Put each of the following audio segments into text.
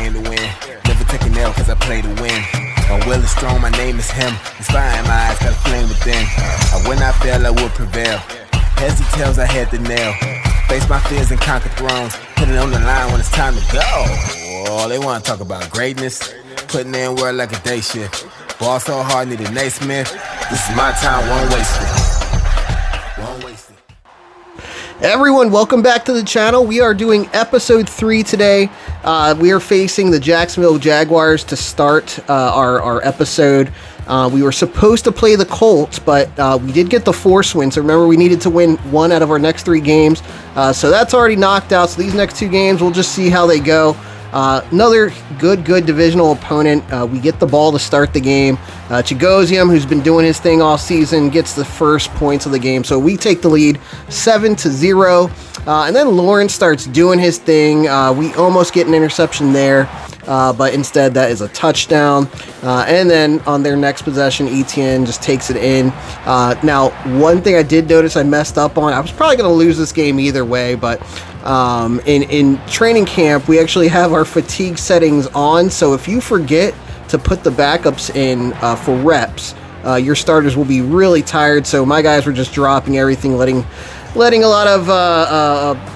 came to win. Never take an L cause I play to win. My will is strong, my name is him. Inspiring my eyes, got a flame within. I will not fail, I will prevail. Heads and tails, I had the nail. Face my fears and conquer thrones. Put it on the line when it's time to go. Oh, they wanna talk about greatness. Putting in work like a day shift. Ball so hard, need a Naismith. This is my time, won't waste it. Won't waste it. Everyone, welcome back to the channel. We are doing episode 3 today. We are facing the Jacksonville Jaguars to start our episode. We were supposed to play the Colts, but we did get the force win. So remember, we needed to win 1 out of our next 3 games. So that's already knocked out. So these next 2 games, we'll just see how they go. Another good divisional opponent. We get the ball to start the game. Chigoziem, who's been doing his thing all season, gets the first points of the game. So we take the lead 7-0. And then Lawrence starts doing his thing. We almost get an interception there, but instead that is a touchdown. And then on their next possession, Etienne just takes it in. Now, one thing I did notice I messed up on, I was probably going to lose this game either way, but in training camp, we actually have our fatigue settings on. So if you forget to put the backups in for reps, your starters will be really tired. So my guys were just dropping everything, letting a lot of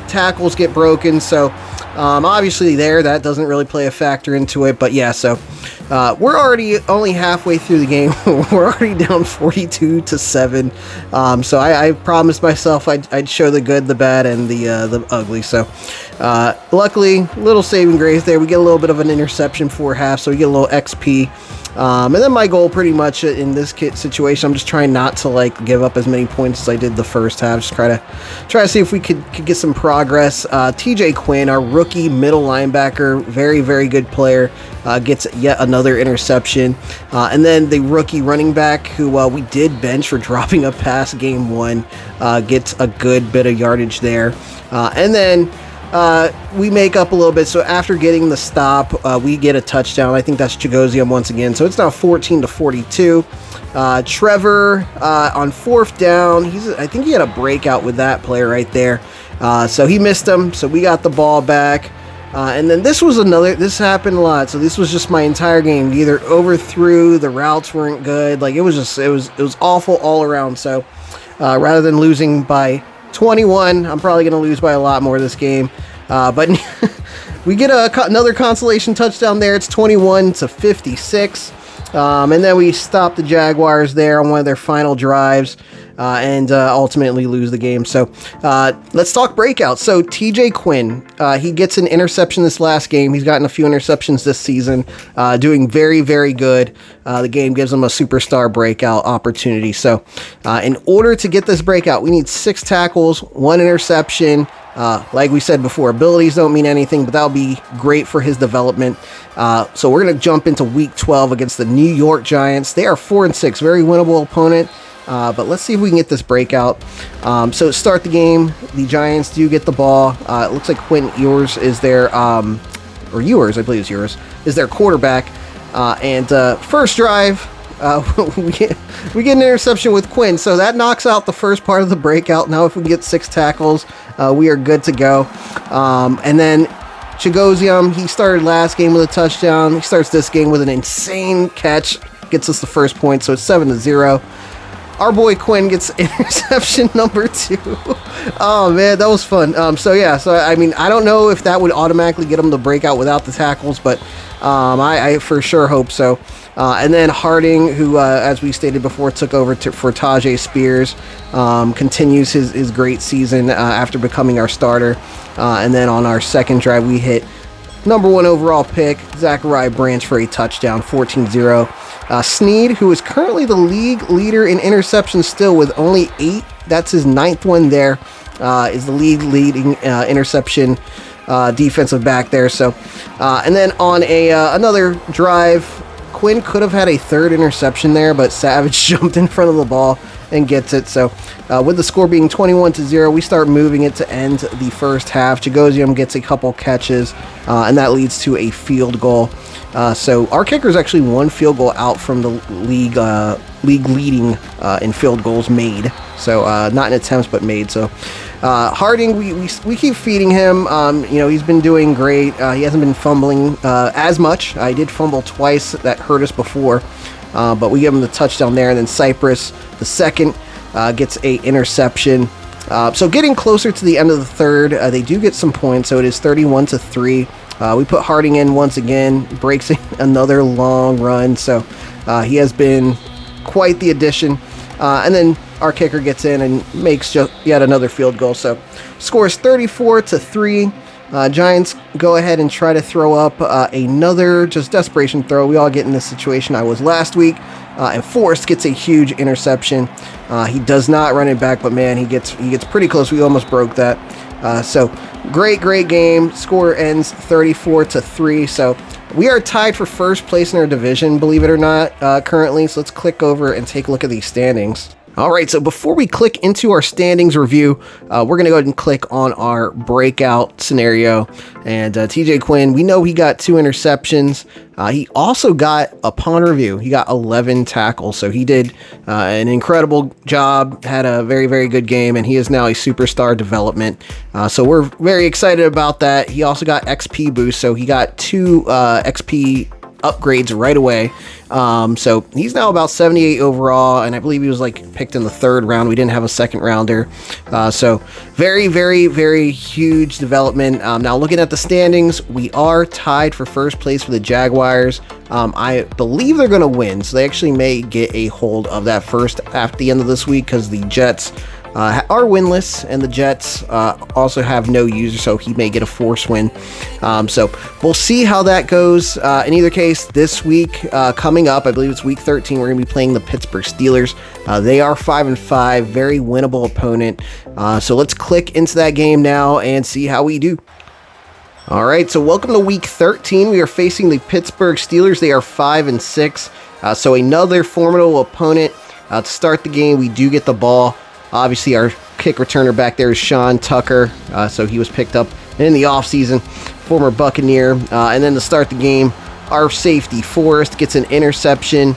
tackles get broken. So obviously that doesn't really play a factor into it. But yeah, so we're already only halfway through the game. We're already down 42-7. So I promised myself I'd show the good, the bad, and the ugly. So luckily, little saving grace there. We get a little bit of an interception for half, so we get a little XP. And then my goal pretty much in this situation, I'm just trying not to give up as many points as I did the first half. Just try to see if we could get some progress. TJ Quinn, our rookie middle linebacker, very good player, gets yet another interception. And then the rookie running back, who we did bench for dropping a pass game 1, gets a good bit of yardage there. And then we make up a little bit. So after getting the stop, we get a touchdown. I think that's Chigoziem once again. So it's now 14-42. Trevor on 4th down. I think he had a breakout with that player right there. So he missed him. So we got the ball back. And then this happened a lot. So this was just my entire game. We either overthrew, the routes weren't good. It was awful all around. So rather than losing by 21, I'm probably going to lose by a lot more this game. But we get another consolation touchdown there. It's 21-56. And then we stop the Jaguars there on one of their final drives and ultimately lose the game. So let's talk breakouts. So TJ Quinn, he gets an interception this last game. He's gotten a few interceptions this season, doing very good. The game gives him a superstar breakout opportunity. So in order to get this breakout, we need 6 tackles, 1 interception. Like we said before, abilities don't mean anything, but that'll be great for his development. So we're going to jump into week 12 against the New York Giants. They are 4-6, very winnable opponent. But let's see if we can get this breakout. So to start the game, the Giants do get the ball. It looks like Quinn Ewers is their, or Ewers, I believe it's Ewers, is their quarterback. And first drive, we get an interception with Quinn. So that knocks out the first part of the breakout. Now if we can get 6 tackles, we are good to go. And then Chigoziem, he started last game with a touchdown. He starts this game with an insane catch. Gets us the first point, so it's 7-0. Our boy Quinn gets interception number 2. Oh, man, that was fun. So I mean, I don't know if that would automatically get him the breakout without the tackles, but I for sure hope so. And then Harding, who, as we stated before, took over for Tajay Spears, continues his great season after becoming our starter. And then on our second drive, we hit number 1 overall pick, Zachariah Branch, for a touchdown, 14-0. Sneed, who is currently the league leader in interceptions still with only 8. That's his 9th one there, is the league leading interception defensive back there. So, and then on another drive, Quinn could have had a 3rd interception there, but Savage jumped in front of the ball and gets it. So with the score being 21-0, we start moving it to end the first half. Chigoziem gets a couple catches, and that leads to a field goal. So our kicker is actually 1 field goal out from the league leading in field goals made. So not in attempts, but made. So Harding, we keep feeding him. He's been doing great. He hasn't been fumbling as much. I did fumble twice. That hurt us before. But we give him the touchdown there. And then Cypress, the second, gets a interception. So getting closer to the end of the third, they do get some points. So it is 31-3. We put Harding in once again, breaks another long run. So he has been quite the addition. And then our kicker gets in and makes yet another field goal. So scores 34-3. Giants go ahead and try to throw up another just desperation throw. We all get in this situation. I was last week. And Forrest gets a huge interception. He does not run it back, but man, he gets pretty close. We almost broke that. So great game. Score ends 34-3. So we are tied for first place in our division, believe it or not, currently. So let's click over and take a look at these standings. All right, so before we click into our standings review, we're going to go ahead and click on our breakout scenario. And TJ Quinn, we know he got 2 interceptions. He also got, upon review, he got 11 tackles. So he did an incredible job, had a very, very good game, and he is now a superstar development. So we're very excited about that. He also got XP boost, so he got 2 XP upgrades right away. So he's now about 78 overall, and I believe he was picked in the 3rd round. We didn't have a 2nd rounder. So very, very, very huge development. Now looking at the standings, we are tied for first place with the Jaguars. I believe they're going to win, so they actually may get a hold of that first at the end of this week, because the Jets are winless, and the Jets also have no user, so he may get a force win. So we'll see how that goes. In either case, this week coming up, I believe it's week 13, we're going to be playing the Pittsburgh Steelers. They are 5-5, very winnable opponent. So let's click into that game now and see how we do. All right, so welcome to week 13. We are facing the Pittsburgh Steelers. They are 5-6, so another formidable opponent. To start the game, we do get the ball. Obviously, our kick returner back there is Sean Tucker, so he was picked up in the offseason, former Buccaneer. And then to start the game, our safety, Forrest, gets an interception,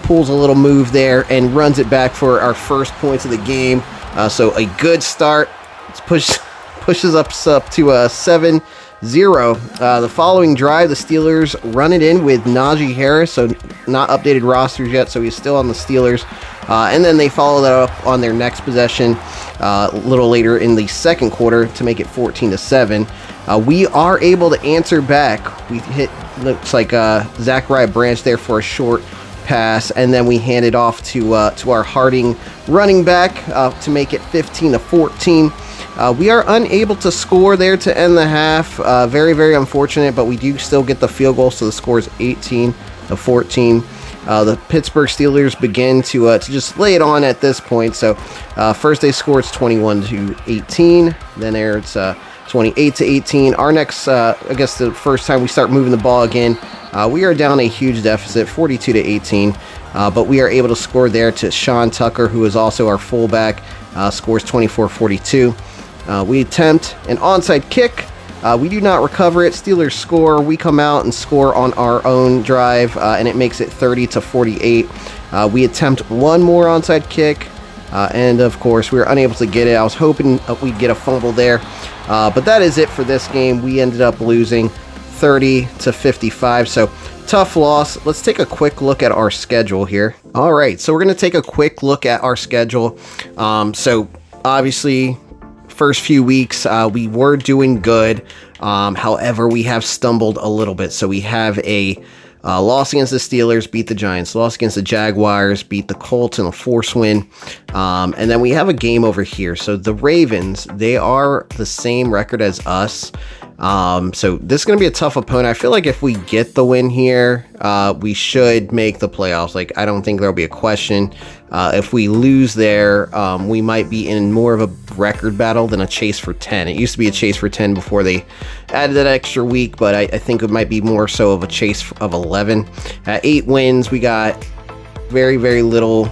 pulls a little move there, and runs it back for our first points of the game. So a good start. Let's pushes us up to 7-0. The following drive, the Steelers run it in with Najee Harris, so not updated rosters yet, so he's still on the Steelers. And then they follow that up on their next possession a little later in the second quarter to make it 14-7. We are able to answer back. We hit, looks like Zachariah Branch there for a short pass, and then we hand it off to our Harding running back to make it 15-14. We are unable to score there to end the half. Very, very unfortunate, but we do still get the field goal, so the score is 18-14. The Pittsburgh Steelers begin to just lay it on at this point. So first they score, it's 21-18. Then there it's 28-18. Our next, I guess the first time we start moving the ball again, we are down a huge deficit, 42-18. But we are able to score there to Sean Tucker, who is also our fullback, scores 24-42. We attempt an onside kick. We do not recover it. Steelers score. We come out and score on our own drive, and it makes it 30-48. We attempt one more onside kick, and of course, we were unable to get it. I was hoping we'd get a fumble there, but that is it for this game. We ended up losing 30-55, so tough loss. Let's take a quick look at our schedule here. All right, so we're going to take a quick look at our schedule. So obviously, first few weeks, we were doing good. However, we have stumbled a little bit. So we have a loss against the Steelers, beat the Giants, loss against the Jaguars, beat the Colts in a force win. And then we have a game over here. So the Ravens, they are the same record as us. So this is going to be a tough opponent. I feel like if we get the win here, we should make the playoffs. Like, I don't think there'll be a question. If we lose there, we might be in more of a record battle than a chase for 10. It used to be a chase for 10 before they added that extra week, but I think it might be more so of a chase of 11. At 8 wins, we got very, very little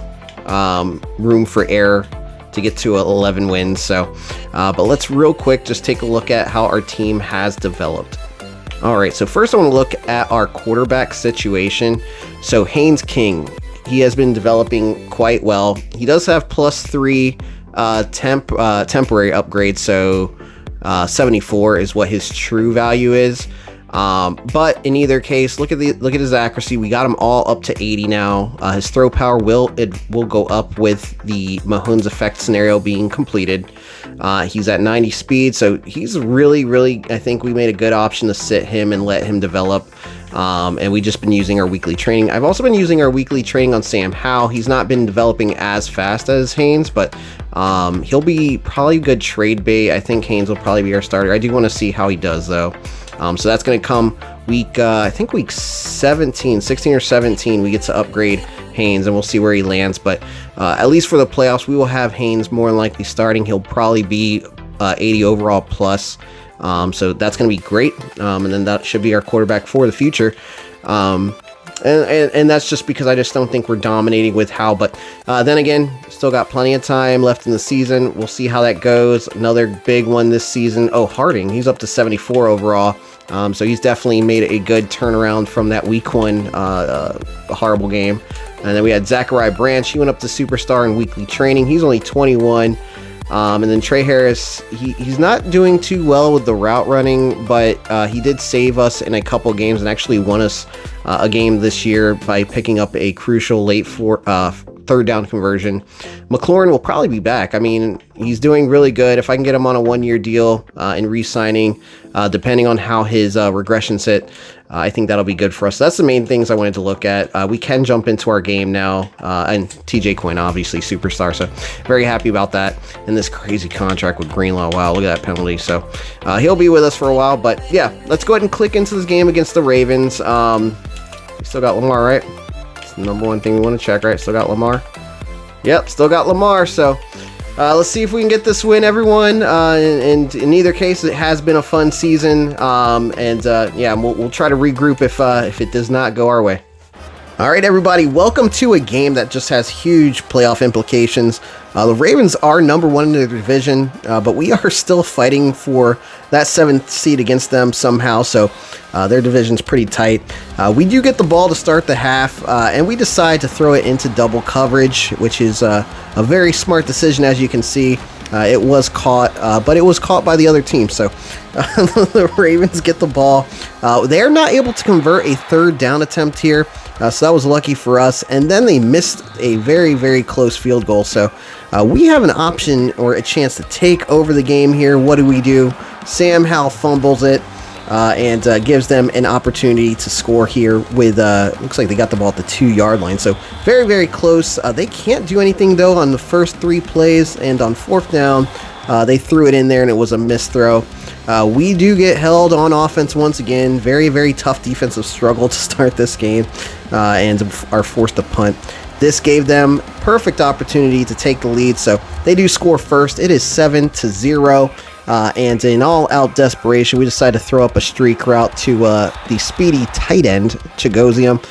room for error to get to 11 wins. So, but let's real quick just take a look at how our team has developed. All right, so first I want to look at our quarterback situation. So Haynes King, he has been developing quite well. He does have +3 temporary upgrade, so 74 is what his true value is. But in either case, look at his accuracy. We got him all up to 80 now. His throw power will go up with the Mahomes effect scenario being completed. He's at 90 speed, so he's really, I think we made a good option to sit him and let him develop. And we just been using our weekly training. I've also been using our weekly training on Sam Howell. He's not been developing as fast as Haynes, but he'll be probably a good trade bait. I think Haynes will probably be our starter. I do want to see how he does though. So that's going to come week, I think week 16 or 17, we get to upgrade Haynes, and we'll see where he lands. But at least for the playoffs, we will have Haynes more than likely starting. He'll probably be 80 overall plus. So that's going to be great. And then that should be our quarterback for the future. And that's just because I just don't think we're dominating with Howell. But then again, still got plenty of time left in the season. We'll see how that goes. Another big one this season. Oh, Harding, he's up to 74 overall. So he's definitely made a good turnaround from that week one horrible game. And then we had Zachariah Branch. He went up to superstar in weekly training. He's only 21. And then Trey Harris, he's not doing too well with the route running, but he did save us in a couple games and actually won us a game this year by picking up a crucial late third down conversion. McLaurin will probably be back. I mean, he's doing really good. If I can get him on a 1-year deal and re-signing, depending on how his regressions hit, I think that'll be good for us. That's the main things I wanted to look at. We can jump into our game now, and TJ Quinn, obviously, superstar, so very happy about that. And this crazy contract with Greenlaw, wow, look at that penalty. So he'll be with us for a while, but yeah, let's go ahead and click into this game against the Ravens. We still got Lamar, right? It's the number one thing we want to check, right? Still got Lamar. Yep, still got Lamar, so let's see if we can get this win, everyone. And in either case, it has been a fun season. Yeah, we'll try to regroup if it does not go our way. All right, everybody, welcome to a game that just has huge playoff implications. The Ravens are number one in their division, but we are still fighting for that 7th seed against them somehow, so their division's pretty tight. We do get the ball to start the half, and we decide to throw it into double coverage, which is a very smart decision, as you can see. It was caught, but it was caught by the other team, so the Ravens get the ball. They are not able to convert a third down attempt here, so that was lucky for us, and then they missed a very close field goal, so we have an option or a chance to take over the game here. What do? Sam Howell fumbles it and gives them an opportunity to score here with, looks like they got the ball at the 2-yard line, so very close. They can't do anything though on the first 3 plays, and on 4th down they threw it in there and it was a missed throw. We do get held on offense once again. Very tough defensive struggle to start this game, and are forced to punt. This gave them perfect opportunity to take the lead, so they do score first. It is 7-0. And in all-out desperation, we decide to throw up a streak route to the speedy tight end, Chagosium.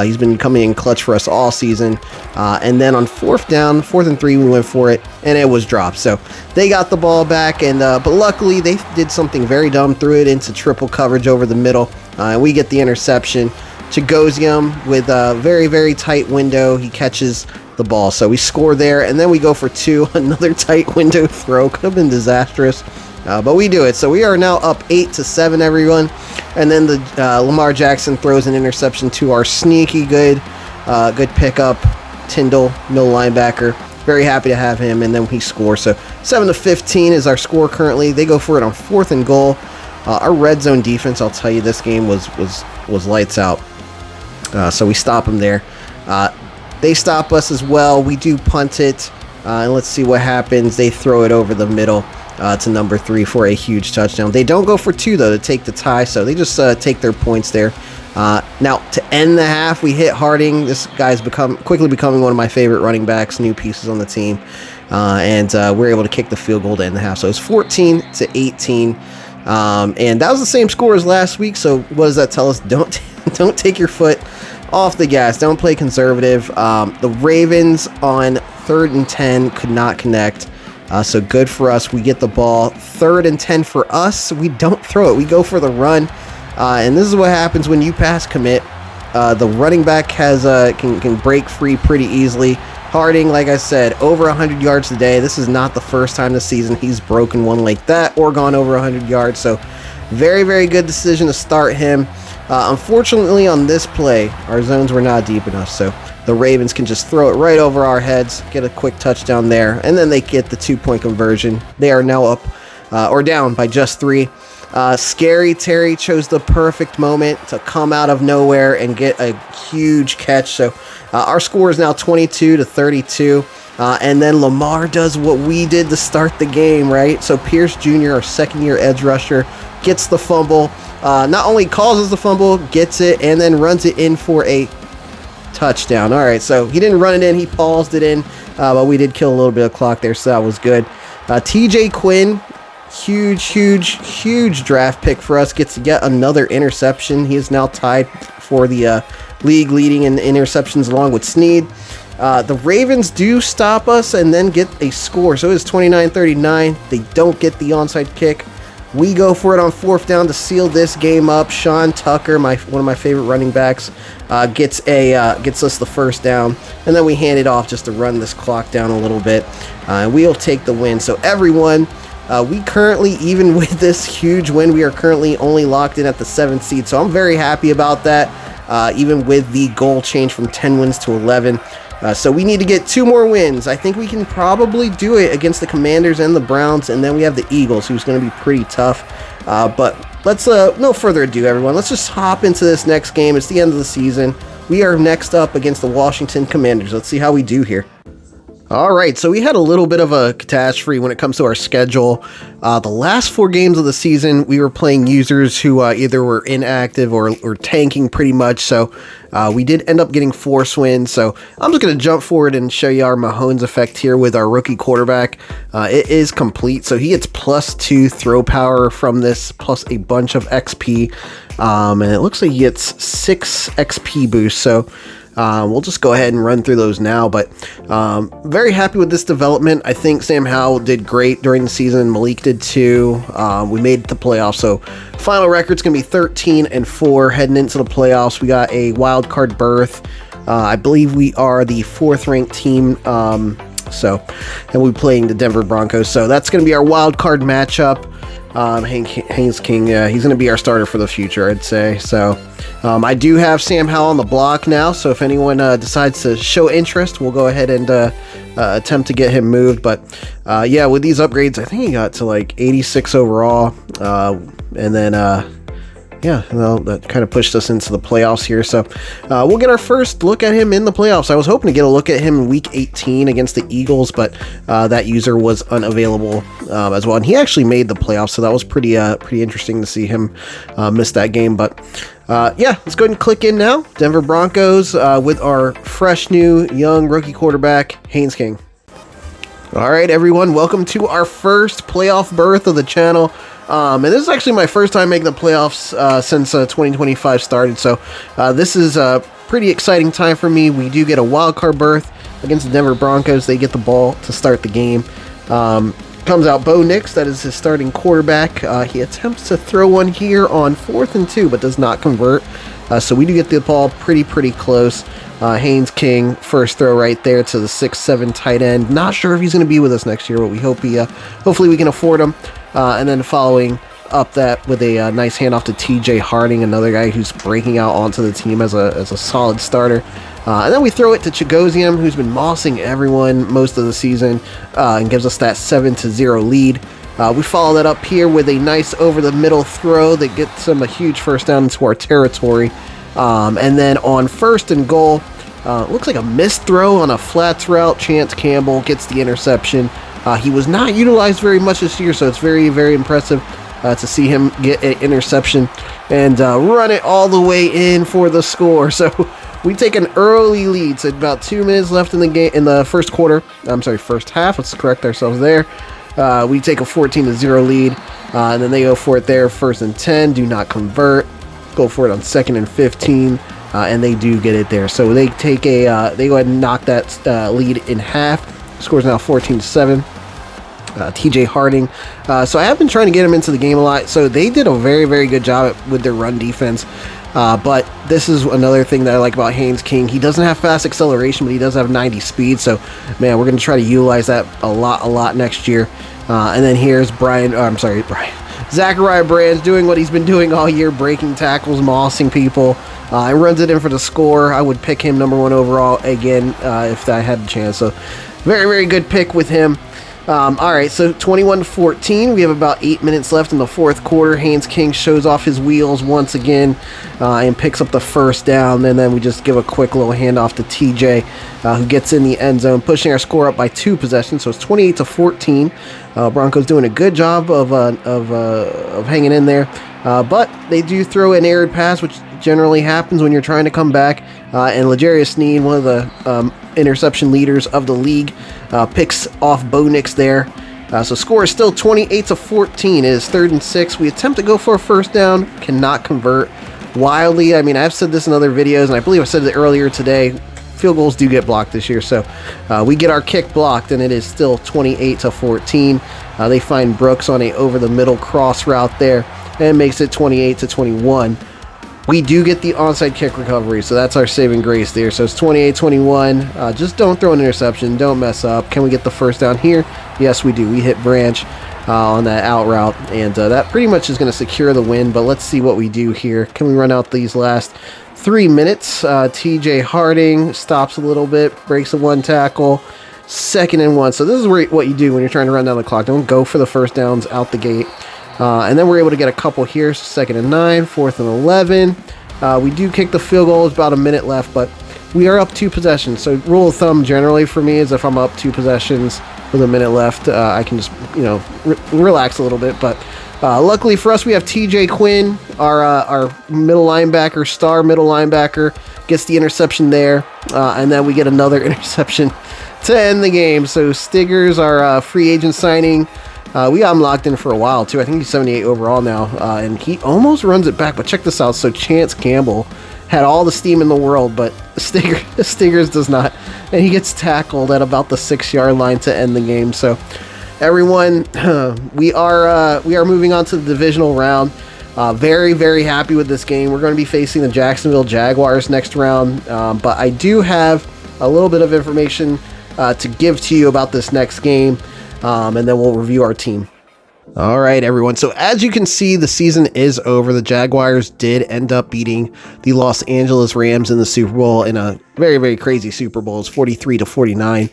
He's been coming in clutch for us all season. And then on 4th down, 4th and 3, we went for it, and it was dropped. So they got the ball back, and but luckily they did something very dumb, threw it into triple coverage over the middle, and we get the interception. Chagosium with a very tight window. He catches the ball, so we score there, and then we go for 2. Another tight window throw, could have been disastrous, but we do it. So we are now up 8-7, everyone. And then the Lamar Jackson throws an interception to our sneaky good pickup, Tyndall, middle linebacker. Very happy to have him, and then he scores. So 7-15 is our score currently. They go for it on 4th and goal. Our red zone defense, I'll tell you, this game was lights out. So we stop them there. They stop us as well. We do punt it, and let's see what happens. They throw it over the middle to number 3 for a huge touchdown. They don't go for 2, though, to take the tie, so they just take their points there. Now, to end the half, we hit Harding. This guy's quickly becoming one of my favorite running backs, new pieces on the team, and we're able to kick the field goal to end the half. So it's 14-18, and that was the same score as last week, so what does that tell us? Don't take your foot off the gas. Don't play conservative. The Ravens on 3rd and 10 could not connect. So good for us. We get the ball. 3rd and 10 for us. We don't throw it. We go for the run. And this is what happens when you pass commit. The running back can break free pretty easily. Harding, like I said, over 100 yards today. This is not the first time this season he's broken one like that or gone over 100 yards. So very, very good decision to start him. Unfortunately, on this play, our zones were not deep enough. So the Ravens can just throw it right over our heads, get a quick touchdown there, and then they get the 2-point conversion. They are now up or down by just 3. Scary Terry chose the perfect moment to come out of nowhere and get a huge catch. So our score is now 22-32. And then Lamar does what we did to start the game, right? So Pierce Jr., our second-year edge rusher, gets the fumble. Not only causes the fumble, gets it, and then runs it in for a touchdown. All right, so he didn't run it in. He paused it in, but we did kill a little bit of clock there, so that was good. TJ Quinn, huge draft pick for us, gets yet another interception. He is now tied for the league leading in interceptions along with Snead. The Ravens do stop us and then get a score, so it's 29-39. They don't get the onside kick. We go for it on 4th down to seal this game up. Sean Tucker, one of my favorite running backs, gets us the first down, and then we hand it off just to run this clock down a little bit, and we'll take the win. So everyone, we currently, even with this huge win, we are currently only locked in at the 7th seed, so I'm very happy about that, even with the goal change from 10 wins to 11. So we need to get 2 more wins. I think we can probably do it against the Commanders and the Browns, and then we have the Eagles, who's going to be pretty tough. But let's, no further ado, everyone. Let's just hop into this next game. It's the end of the season. We are next up against the Washington Commanders. Let's see how we do here. All right, so we had a little bit of a catastrophe when it comes to our schedule. The last 4 games of the season, we were playing users who either were inactive or tanking pretty much. So we did end up getting force wins. So I'm just going to jump forward and show you our Mahomes effect here with our rookie quarterback. It is complete. So he gets +2 throw power from this, plus a bunch of XP. And it looks like he gets 6 XP boosts. So we'll just go ahead and run through those now, but very happy with this development. I think Sam Howell did great during the season. Malik did too. We made the playoffs, so final record's going to be 13-4 heading into the playoffs. We got a wild card berth. I believe we are the 4th ranked team. And we're playing the Denver Broncos, so that's going to be our wild card matchup. Haynes King, he's going to be our starter for the future, I'd say. So I do have Sam Howell on the block now, so if anyone decides to show interest, we'll go ahead and attempt to get him moved. But yeah, with these upgrades, I think he got to like 86 overall, and then yeah, well, that kind of pushed us into the playoffs here. So we'll get our first look at him in the playoffs. I was hoping to get a look at him in Week 18 against the Eagles, but that user was unavailable as well. And he actually made the playoffs, so that was pretty interesting to see him miss that game. But yeah, let's go ahead and click in now. Denver Broncos with our fresh new young rookie quarterback, Haynes King. All right, everyone, welcome to our first playoff berth of the channel. And this is actually my first time making the playoffs since 2025 started, so this is a pretty exciting time for me. We do get a wild card berth against the Denver Broncos. They get the ball to start the game. Comes out Bo Nix, that is his starting quarterback. He attempts to throw one here on 4th and 2, but does not convert. So we do get the ball pretty close. Haynes King, first throw right there to the 6'7" tight end. Not sure if he's going to be with us next year, but we hope hopefully we can afford him. And then following up that with a nice handoff to TJ Harding, another guy who's breaking out onto the team as a solid starter. And then we throw it to Chagosium, who's been mossing everyone most of the season, and gives us that 7-0 lead. We follow that up here with a nice over-the-middle throw that gets him a huge first down into our territory. And then on 1st and goal, looks like a missed throw on a flats route. Chance Campbell gets the interception. He was not utilized very much this year, so it's very impressive to see him get an interception and run it all the way in for the score. So we take an early lead. So about 2 minutes left in the game, in the first quarter. First half. Let's correct ourselves there. We take a 14-0 lead, and then they go for it there. 1st and 10, do not convert. Go for it on 2nd and 15, and they do get it there. So they take they go ahead and knock that lead in half. Score's now 14-7. TJ Harding. So I have been trying to get him into the game a lot. So they did a very good job with their run defense. But this is another thing that I like about Haynes King. He doesn't have fast acceleration, but he does have 90 speed. So, man, we're going to try to utilize that a lot next year. And then here's Zachariah Brands doing what he's been doing all year, breaking tackles, mossing people. And runs it in for the score. I would pick him number 1 overall again if I had the chance. So, very, very good pick with him. All right, so 21-14. We have about 8 minutes left in the fourth quarter. Haynes King shows off his wheels once again and picks up the first down. And then we just give a quick little handoff to TJ, who gets in the end zone, pushing our score up by 2 possessions. So it's 28-14. Broncos doing a good job of hanging in there. But they do throw an errant pass, which generally happens when you're trying to come back. And L'Jarius Sneed, one of the interception leaders of the league, picks off Bo Nix there. So score is still 28-14. It is 3rd and 6. We attempt to go for a first down, cannot convert wildly. I mean, I've said this in other videos, and I believe I said it earlier today. Field goals do get blocked this year, so we get our kick blocked, and it is still 28-14. They find Brooks on a over-the-middle cross route there, and makes it 28-21. We do get the onside kick recovery, so that's our saving grace there. So it's 28-21. Just don't throw an interception. Don't mess up. Can we get the first down here? Yes, we do. We hit Branch on that out route, and that pretty much is going to secure the win. But let's see what we do here. Can we run out these last 3 minutes? TJ Harding stops a little bit, breaks a 1 tackle. 2nd and 1. So this is what you do when you're trying to run down the clock. Don't go for the first downs out the gate. And then we're able to get a couple here. So 2nd and 9, 4th and 11. We do kick the field goal. It's about a minute left, but we are up 2 possessions. So rule of thumb generally for me is if I'm up 2 possessions with a minute left, I can just, relax a little bit. But luckily for us, we have TJ Quinn, our middle linebacker, star middle linebacker, gets the interception there. And then we get another interception to end the game. So Stiggers, our free agent signing, we got him locked in for a while, too. I think he's 78 overall now, and he almost runs it back. But check this out. So Chance Campbell had all the steam in the world, but Stiggers does not. And he gets tackled at about the 6-yard line to end the game. So everyone, we are moving on to the divisional round. Very, very happy with this game. We're going to be facing the Jacksonville Jaguars next round, but I do have a little bit of information to give to you about this next game. And then we'll review our team. All right, everyone. So as you can see, the season is over. The Jaguars did end up beating the Los Angeles Rams in the Super Bowl in a very, very crazy Super Bowl. It's 43-49.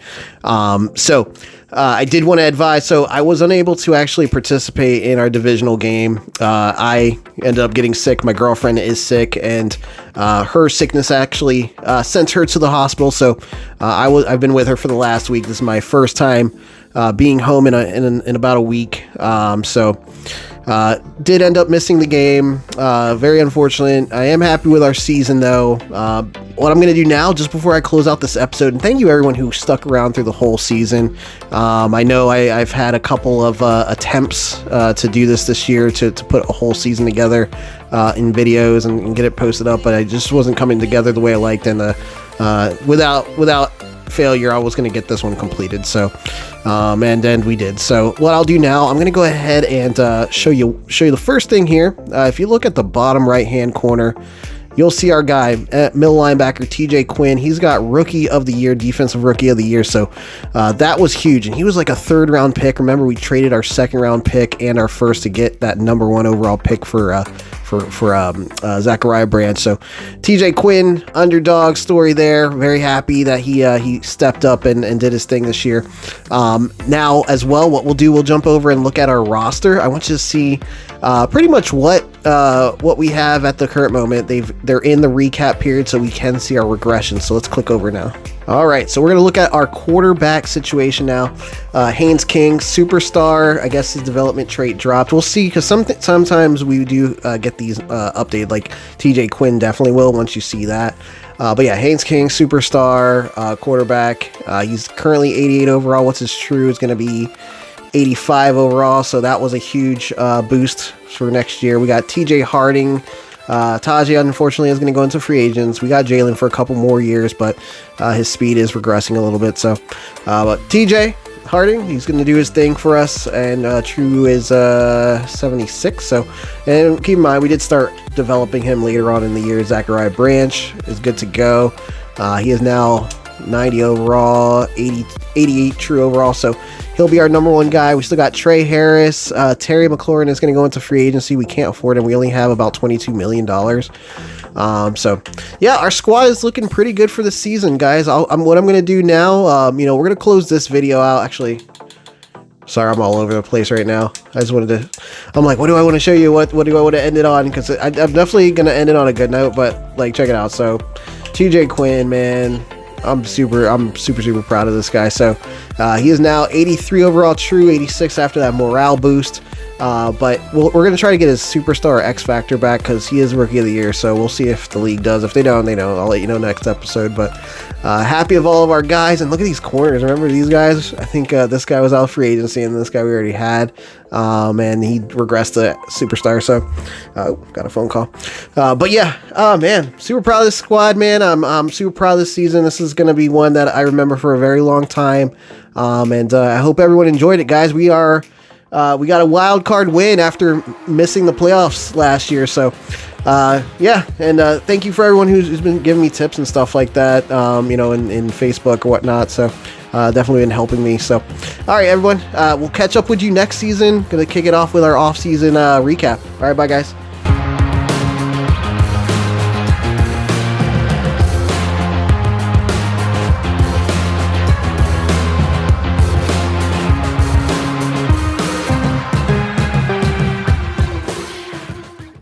I did want to advise. So I was unable to actually participate in our divisional game. I ended up getting sick. My girlfriend is sick, and her sickness actually sent her to the hospital. So I've been with her for the last week. This is my first time being home in about a week. Did end up missing the game. Very unfortunate. I am happy with our season, though. What I'm going to do now, just before I close out this episode, and thank you everyone who stuck around through the whole season. I know I've had a couple of attempts to do this year, to put a whole season together in videos and get it posted up, but I just wasn't coming together the way I liked, and without failure, I was going to get this one completed. So and then we did. So what I'll do now, I'm going to go ahead and show you the first thing here. If you look at the bottom right hand corner, you'll see our guy, middle linebacker TJ Quinn. He's got Rookie of the Year, Defensive Rookie of the Year. So that was huge, and he was like a 3rd round pick. Remember, we traded our 2nd round pick and our 1st to get that number 1 overall pick for Zachariah Branch. So TJ Quinn, underdog story there. Very happy that he stepped up and did his thing this year. Now as well, what we'll do, we'll jump over and look at our roster. I want you to see pretty much what we have at the current moment. They're in the recap period, so we can see our regression. So let's click over now. All right, so we're going to look at our quarterback situation now. Haynes King, superstar. I guess his development trait dropped. We'll see, because sometimes we do get these updated, like TJ Quinn definitely will once you see that. But yeah, Haynes King, superstar, quarterback. He's currently 88 overall. What's his true is going to be 85 overall, so that was a huge boost for next year. We got TJ Harding. Tajay, unfortunately, is going to go into free agents. We got Jalen for a couple more years, but his speed is regressing a little bit. So, but TJ, Harding. He's going to do his thing for us, and True is 76. So, and keep in mind, we did start developing him later on in the year. Zachariah Branch is good to go. He is now 90 overall, 88 True overall. So he'll be our number one guy. We still got Trey Harris. Terry McLaurin is going to go into free agency. We can't afford him. We only have about $22 million. So yeah, our squad is looking pretty good for the season, guys. What I'm going to do now, we're going to close this video out. Actually, sorry, I'm all over the place right now. I just wanted to, I'm like, what do I want to show you? What do I want to end it on? Because I'm definitely going to end it on a good note, but like, check it out. So TJ Quinn, man, I'm super proud of this guy. So he is now 83 overall True, 86 after that morale boost. But we're going to try to get his superstar X Factor back because he is Rookie of the Year. So we'll see if the league does. If they don't, they know. I'll let you know next episode. But happy of all of our guys. And look at these corners. Remember these guys? I think this guy was out free agency, and this guy we already had. And he regressed to superstar. So got a phone call. But yeah, man, super proud of this squad, man. I'm super proud of this season. This is going to be one that I remember for a very long time. And I hope everyone enjoyed it, guys. We got a wild card win after missing the playoffs last year. So, yeah. And thank you for everyone who's been giving me tips and stuff like that, in Facebook or whatnot. So, definitely been helping me. So, all right, everyone. We'll catch up with you next season. Gonna kick it off with our off-season recap. All right, bye, guys.